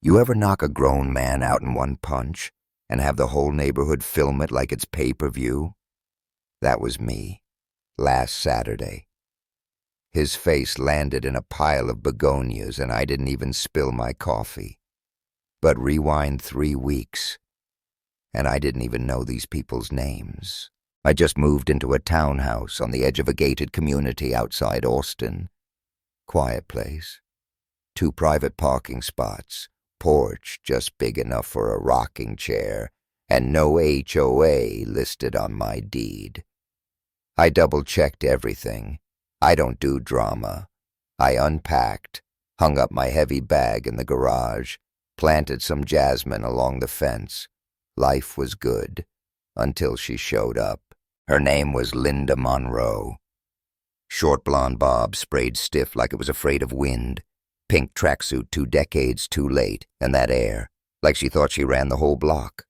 You ever knock a grown man out in one punch and have the whole neighborhood film it like it's pay-per-view? That was me, last Saturday. His face landed in a pile of begonias and I didn't even spill my coffee. But rewind 3 weeks, and I didn't even know these people's names. I just moved into a townhouse on the edge of a gated community outside Austin. Quiet place. 2 private parking spots, porch just big enough for a rocking chair, and no HOA listed on my deed. I double-checked everything. I don't do drama. I unpacked, hung up my heavy bag in the garage, planted some jasmine along the fence. Life was good, until she showed up. Her name was Linda Monroe. Short blonde bob sprayed stiff like it was afraid of wind. Pink tracksuit 2 decades too late, and that air, like she thought she ran the whole block.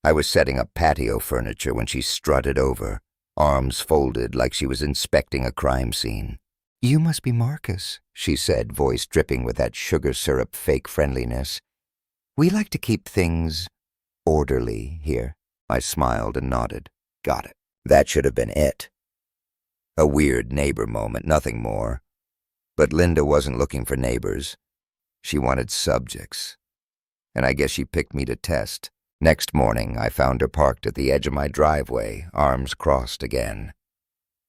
I was setting up patio furniture when she strutted over, arms folded like she was inspecting a crime scene. "You must be Marcus," she said, voice dripping with that sugar syrup fake friendliness. "We like to keep things orderly here." I smiled and nodded. Got it. That should have been it. A weird neighbor moment, nothing more. But Linda wasn't looking for neighbors. She wanted subjects. And I guess she picked me to test. Next morning, I found her parked at the edge of my driveway, arms crossed again.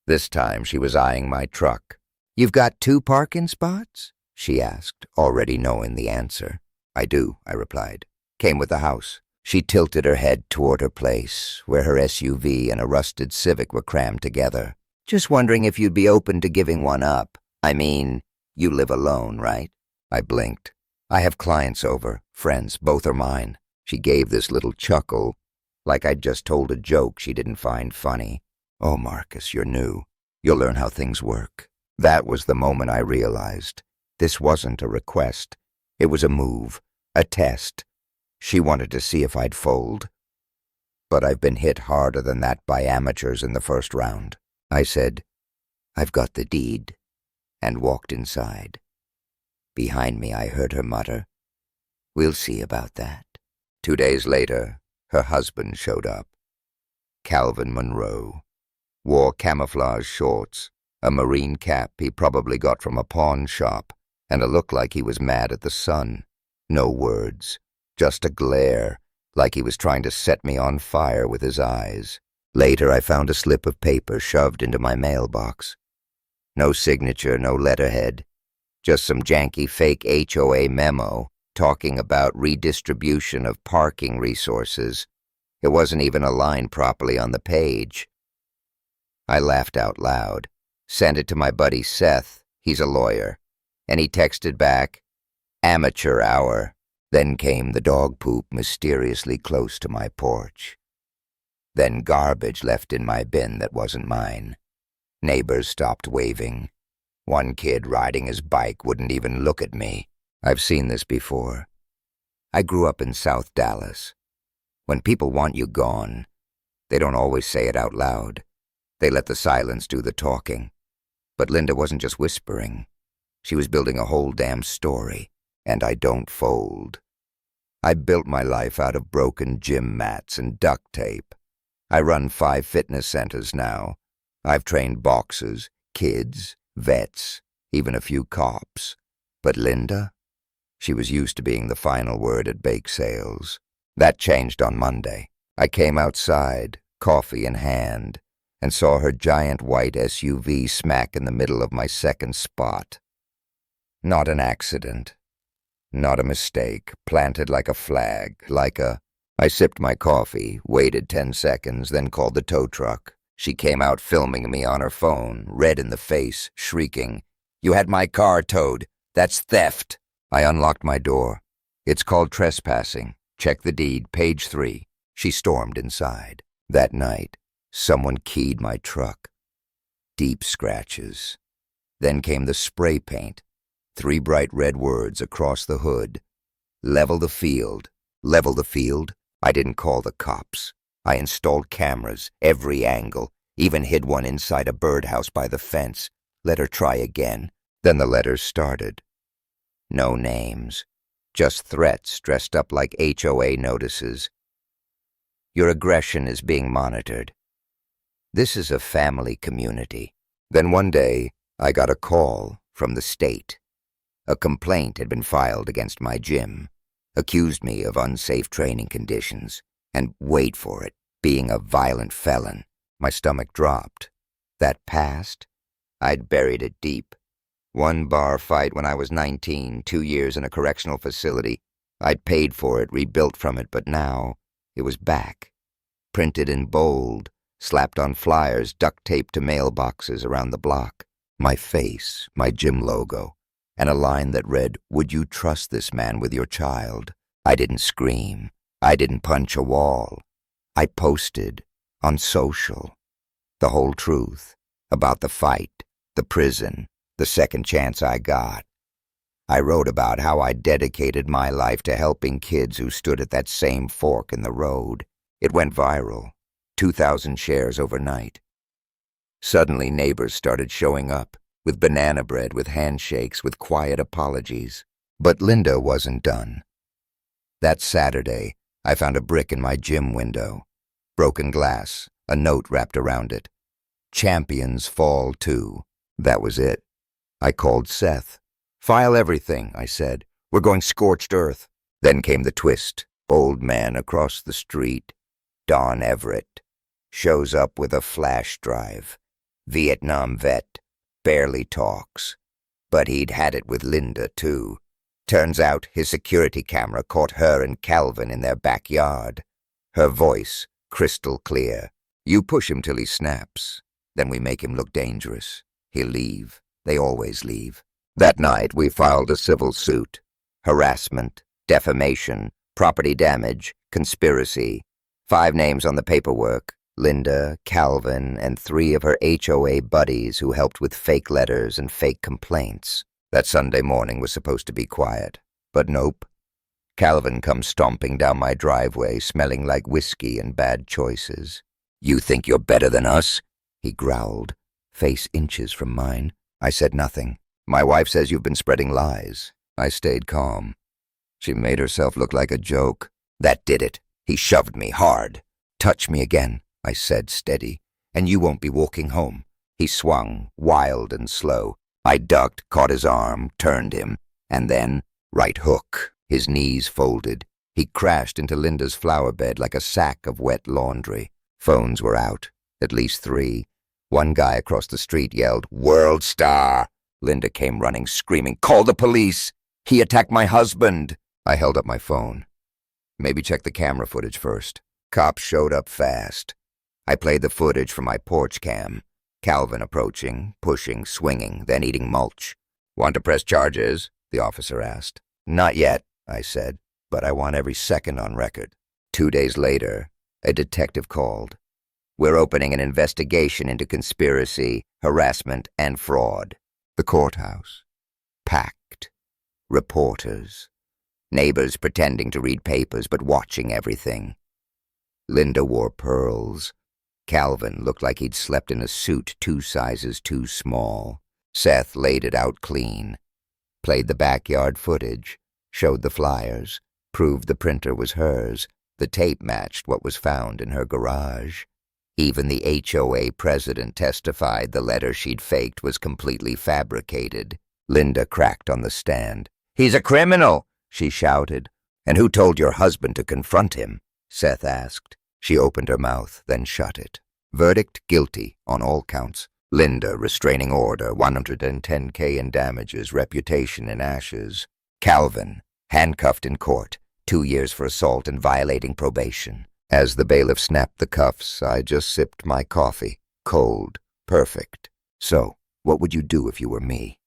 This time, she was eyeing my truck. "You've got 2 parking spots?" she asked, already knowing the answer. "I do," I replied. "Came with the house." She tilted her head toward her place, where her SUV and a rusted Civic were crammed together. "Just wondering if you'd be open to giving one up. I mean, you live alone, right?" I blinked. "I have clients over, friends, both are mine." She gave this little chuckle, like I'd just told a joke she didn't find funny. "Oh, Marcus, you're new. You'll learn how things work." That was the moment I realized. This wasn't a request. It was a move, a test. She wanted to see if I'd fold. But I've been hit harder than that by amateurs in the first round. I said, "I've got the deed," and walked inside. Behind me, I heard her mutter, "We'll see about that." 2 days later, her husband showed up. Calvin Monroe. Wore camouflage shorts, a marine cap he probably got from a pawn shop, and a look like he was mad at the sun. No words, just a glare, like he was trying to set me on fire with his eyes. Later, I found a slip of paper shoved into my mailbox. No signature, no letterhead, just some janky fake HOA memo talking about redistribution of parking resources. It wasn't even aligned properly on the page. I laughed out loud, sent it to my buddy Seth, he's a lawyer, and he texted back, "Amateur hour." Then came the dog poop mysteriously close to my porch. Then garbage left in my bin that wasn't mine. Neighbors stopped waving. One kid riding his bike wouldn't even look at me. I've seen this before. I grew up in South Dallas. When people want you gone, they don't always say it out loud. They let the silence do the talking. But Linda wasn't just whispering. She was building a whole damn story, and I don't fold. I built my life out of broken gym mats and duct tape. I run 5 fitness centers now. I've trained boxers, kids, vets, even a few cops. But Linda? She was used to being the final word at bake sales. That changed on Monday. I came outside, coffee in hand, and saw her giant white SUV smack in the middle of my second spot. Not an accident. Not a mistake, planted like a flag, I sipped my coffee, waited 10 seconds, then called the tow truck. She came out filming me on her phone, red in the face, shrieking, "You had my car towed. That's theft." I unlocked my door. "It's called trespassing. Check the deed, page 3. She stormed inside. That night, someone keyed my truck. Deep scratches. Then came the spray paint. 3 bright red words across the hood. "Level the field." Level the field? I didn't call the cops. I installed cameras, every angle, even hid one inside a birdhouse by the fence. Let her try again. Then the letters started. No names. Just threats dressed up like HOA notices. Your aggression is being monitored. This is a family community. Then one day, I got a call from the state. A complaint had been filed against my gym, accused me of unsafe training conditions, and wait for it, being a violent felon. My stomach dropped. That past, I'd buried it deep. One bar fight when I was 19, 2 years in a correctional facility. I'd paid for it, rebuilt from it, but now it was back. Printed in bold, slapped on flyers, duct taped to mailboxes around the block. My face, my gym logo, and a line that read, "Would you trust this man with your child?" I didn't scream. I didn't punch a wall. I posted on social the whole truth about the fight, the prison, the second chance I got. I wrote about how I dedicated my life to helping kids who stood at that same fork in the road. It went viral, 2,000 shares overnight. Suddenly neighbors started showing up, with banana bread, with handshakes, with quiet apologies. But Linda wasn't done. That Saturday, I found a brick in my gym window. Broken glass, a note wrapped around it. "Champions fall too." That was it. I called Seth. "File everything," I said. "We're going scorched earth." Then came the twist. Old man across the street, Don Everett, shows up with a flash drive. Vietnam vet, barely talks. But he'd had it with Linda, too. Turns out his security camera caught her and Calvin in their backyard. Her voice, crystal clear. "You push him till he snaps. Then we make him look dangerous. He'll leave. They always leave." That night, we filed a civil suit. Harassment, defamation, property damage, conspiracy. 5 names on the paperwork. Linda, Calvin, and 3 of her HOA buddies who helped with fake letters and fake complaints. That Sunday morning was supposed to be quiet. But nope. Calvin comes stomping down my driveway, smelling like whiskey and bad choices. "You think you're better than us?" he growled, face inches from mine. I said nothing. "My wife says you've been spreading lies." I stayed calm. She made herself look like a joke. That did it. He shoved me hard. "Touch me again," I said, steady, "and you won't be walking home." He swung, wild and slow. I ducked, caught his arm, turned him, and then, right hook, his knees folded. He crashed into Linda's flower bed like a sack of wet laundry. Phones were out, at least 3. One guy across the street yelled, "World star!" Linda came running, screaming, "Call the police! He attacked my husband!" I held up my phone. "Maybe check the camera footage first." Cops showed up fast. I played the footage from my porch cam. Calvin approaching, pushing, swinging, then eating mulch. "Want to press charges?" the officer asked. "Not yet," I said, "but I want every second on record." 2 days later, a detective called. "We're opening an investigation into conspiracy, harassment, and fraud." The courthouse. Packed. Reporters. Neighbors pretending to read papers but watching everything. Linda wore pearls. Calvin looked like he'd slept in a suit 2 sizes too small. Seth laid it out clean. Played the backyard footage. Showed the flyers. Proved the printer was hers. The tape matched what was found in her garage. Even the HOA president testified the letter she'd faked was completely fabricated. Linda cracked on the stand. "He's a criminal!" she shouted. "And who told your husband to confront him?" Seth asked. She opened her mouth, then shut it. Verdict guilty on all counts. Linda, restraining order, $110K in damages, reputation in ashes. Calvin, handcuffed in court, 2 years for assault and violating probation. As the bailiff snapped the cuffs, I just sipped my coffee. Cold. Perfect. "So, what would you do if you were me?"